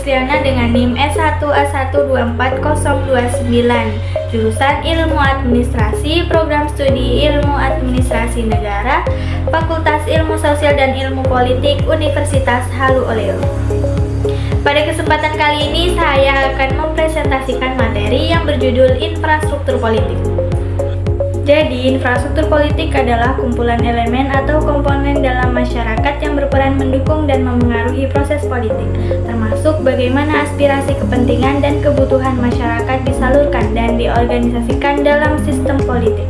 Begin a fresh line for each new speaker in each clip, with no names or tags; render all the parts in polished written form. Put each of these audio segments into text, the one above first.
Rusliana dengan NIM S1A1240029, jurusan Ilmu Administrasi, Program Studi Ilmu Administrasi Negara, Fakultas Ilmu Sosial dan Ilmu Politik, Universitas Halu Oleo. Pada kesempatan kali ini saya akan mempresentasikan materi yang berjudul Infrastruktur Politik. Jadi, infrastruktur politik adalah kumpulan elemen atau komponen dalam masyarakat yang berperan mendukung dan memengaruhi proses politik, termasuk bagaimana aspirasi, kepentingan, dan kebutuhan masyarakat disalurkan dan diorganisasikan dalam sistem politik.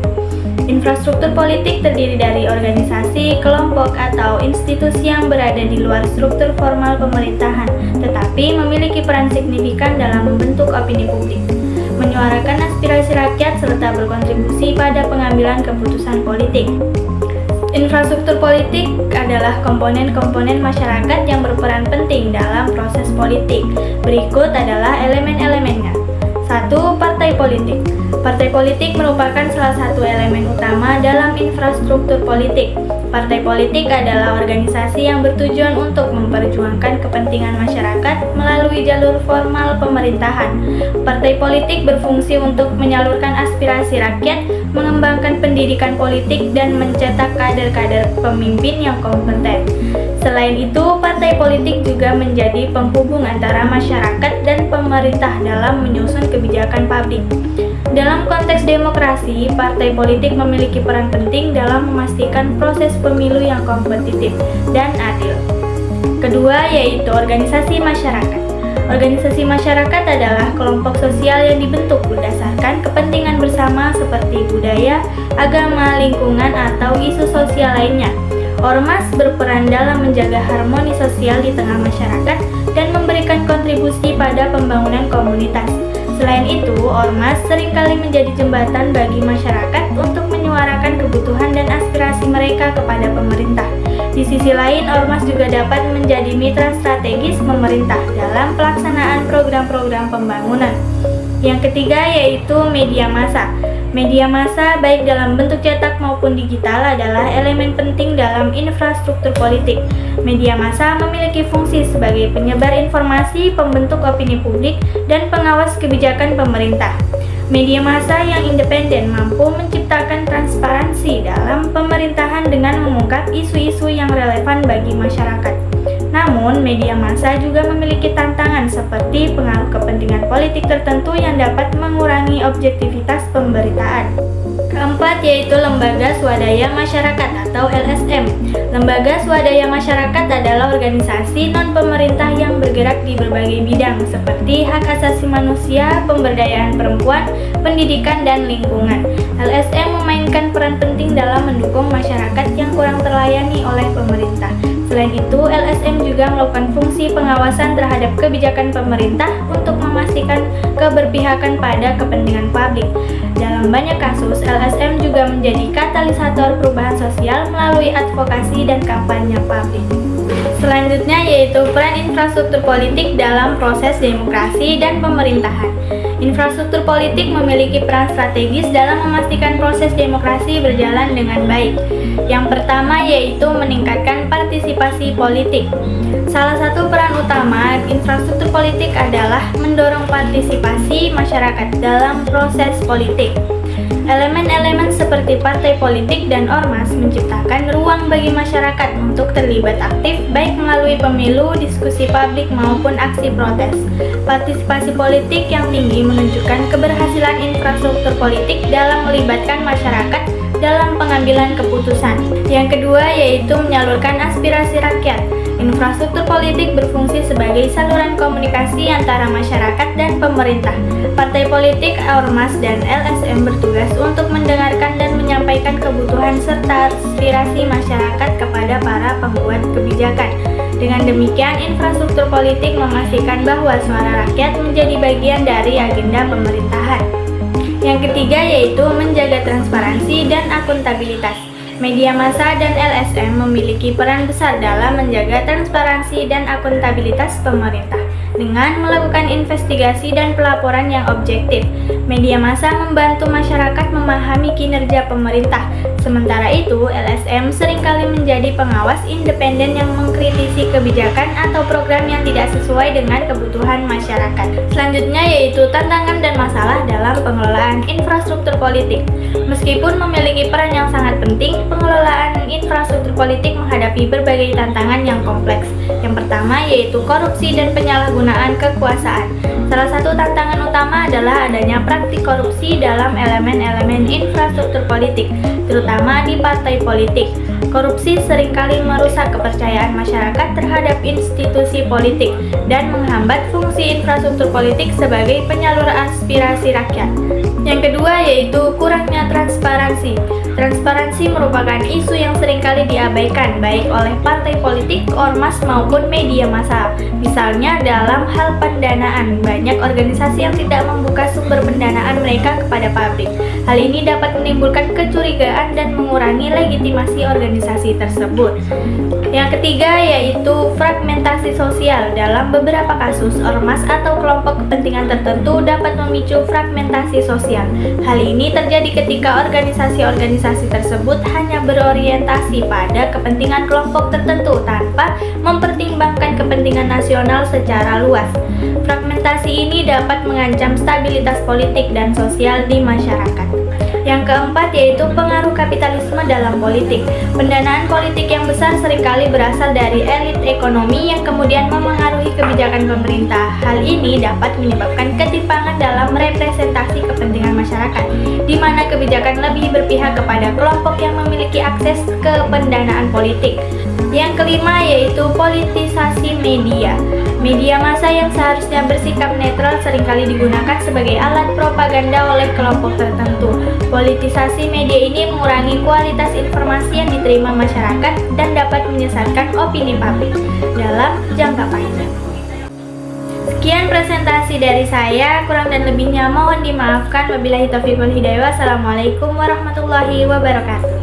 Infrastruktur politik terdiri dari organisasi, kelompok, atau institusi yang berada di luar struktur formal pemerintahan, tetapi memiliki peran signifikan dalam membentuk opini publik, menyuarakan aspirasi rakyat, serta berkontribusi pada pengambilan keputusan politik. Infrastruktur politik adalah komponen-komponen masyarakat yang berperan penting dalam proses politik. Berikut adalah elemen-elemennya. 1. Partai politik. Partai politik merupakan salah satu elemen utama dalam infrastruktur politik. Partai politik adalah organisasi yang bertujuan untuk memperjuangkan kepentingan masyarakat melalui jalur formal pemerintahan. Partai politik berfungsi untuk menyalurkan aspirasi rakyat, mengembangkan pendidikan politik, dan mencetak kader-kader pemimpin yang kompeten. Selain itu, partai politik juga menjadi penghubung antara masyarakat dan pemerintah dalam menyusun kebijakan publik. Dalam konteks demokrasi, partai politik memiliki peran penting dalam memastikan proses pemilu yang kompetitif dan adil. Kedua, yaitu organisasi masyarakat. Organisasi masyarakat adalah kelompok sosial yang dibentuk berdasarkan kepentingan bersama seperti budaya, agama, lingkungan, atau isu sosial lainnya. Ormas berperan dalam menjaga harmoni sosial di tengah masyarakat dan memberikan kontribusi pada pembangunan komunitas. Selain itu, ormas seringkali menjadi jembatan bagi masyarakat untuk menyuarakan kebutuhan dan aspirasi mereka kepada pemerintah. Di sisi lain, ormas juga dapat menjadi mitra strategis pemerintah dalam pelaksanaan program-program pembangunan. Yang ketiga yaitu media massa. Media massa baik dalam bentuk cetak maupun digital adalah elemen penting dalam infrastruktur politik. Media massa memiliki fungsi sebagai penyebar informasi, pembentuk opini publik, dan pengawas kebijakan pemerintah. Media massa yang independen mampu menciptakan transparansi dalam pemerintahan dengan mengungkap isu-isu yang relevan bagi masyarakat. Namun, media massa juga memiliki tantangan seperti pengaruh kepentingan politik tertentu yang dapat mengurangi objektivitas pemberitaan. Keempat yaitu lembaga swadaya masyarakat atau LSM. Lembaga swadaya masyarakat adalah organisasi non-pemerintah yang bergerak di berbagai bidang seperti hak asasi manusia, pemberdayaan perempuan, pendidikan, dan lingkungan. LSM memainkan peran penting dalam mendukung masyarakat yang kurang terlayani oleh pemerintah. Selain itu, LSM juga melakukan fungsi pengawasan terhadap kebijakan pemerintah untuk memastikan keberpihakan pada kepentingan publik. Dalam banyak kasus, LSM juga menjadi katalisator perubahan sosial melalui advokasi dan kampanye publik. Selanjutnya yaitu peran infrastruktur politik dalam proses demokrasi dan pemerintahan. Infrastruktur politik memiliki peran strategis dalam memastikan proses demokrasi berjalan dengan baik. Yang pertama yaitu meningkatkan partisipasi politik. Salah satu peran utama infrastruktur politik adalah mendorong partisipasi masyarakat dalam proses politik. Elemen-elemen seperti partai politik dan ormas menciptakan ruang bagi masyarakat untuk terlibat aktif baik melalui pemilu, diskusi publik, maupun aksi protes. Partisipasi politik yang tinggi menunjukkan keberhasilan infrastruktur politik dalam melibatkan masyarakat dalam pengambilan keputusan. Yang kedua yaitu menyalurkan aspirasi rakyat. Infrastruktur politik berfungsi sebagai saluran komunikasi antara masyarakat dan pemerintah. Partai politik, ormas, dan LSM bertugas untuk mendengarkan dan menyampaikan kebutuhan serta aspirasi masyarakat kepada para pembuat kebijakan. Dengan demikian, infrastruktur politik memastikan bahwa suara rakyat menjadi bagian dari agenda pemerintahan. Yang ketiga yaitu menjaga transparansi dan akuntabilitas. Media massa dan LSM memiliki peran besar dalam menjaga transparansi dan akuntabilitas pemerintah. Dengan melakukan investigasi dan pelaporan yang objektif, media massa membantu masyarakat memahami kinerja pemerintah, Sementara itu, LSM seringkali menjadi pengawas independen yang mengkritisi kebijakan atau program yang tidak sesuai dengan kebutuhan masyarakat. Selanjutnya yaitu tantangan dan masalah dalam pengelolaan infrastruktur politik. Meskipun memiliki peran yang sangat penting, pengelolaan infrastruktur politik menghadapi berbagai tantangan yang kompleks. Yang pertama yaitu korupsi dan penyalahgunaan kekuasaan. Salah satu tantangan utama adalah adanya praktik korupsi dalam elemen-elemen infrastruktur politik, terutama di partai politik. Korupsi seringkali merusak kepercayaan masyarakat terhadap institusi politik dan menghambat fungsi infrastruktur politik sebagai penyalur aspirasi rakyat. Yang kedua yaitu kurangnya transparansi. Transparansi merupakan isu yang seringkali diabaikan baik oleh partai politik, ormas maupun media massa. Misalnya dalam hal pendanaan, banyak organisasi yang tidak membuka sumber pendanaan mereka kepada publik. Hal ini dapat menimbulkan kecurigaan dan mengurangi legitimasi organisasi tersebut. Yang ketiga yaitu fragmentasi sosial. Dalam beberapa kasus, ormas atau kelompok kepentingan tertentu dapat memicu fragmentasi sosial. Hal ini terjadi ketika organisasi-organisasi tersebut hanya berorientasi pada kepentingan kelompok tertentu tanpa mempertimbangkan kepentingan nasional secara luas. Fragmentasi ini dapat mengancam stabilitas politik dan sosial di masyarakat. Yang keempat yaitu pengaruh kapitalisme dalam politik. Pendanaan politik yang besar seringkali berasal dari elit ekonomi yang kemudian memengaruhi kebijakan pemerintah. Hal ini dapat menyebabkan ketimpangan dalam representasi kepentingan masyarakat, di mana kebijakan lebih berpihak kepada kelompok yang memiliki akses ke pendanaan politik. Yang kelima yaitu politisasi media. Media massa yang seharusnya bersikap netral seringkali digunakan sebagai alat propaganda oleh kelompok tertentu. Politisasi media ini mengurangi kualitas informasi yang diterima masyarakat dan dapat menyesatkan opini publik dalam jangka panjang. Sekian presentasi dari saya, kurang dan lebihnya mohon dimaafkan. Wabillahi taufiq wal hidayah. Wassalamualaikum warahmatullahi wabarakatuh.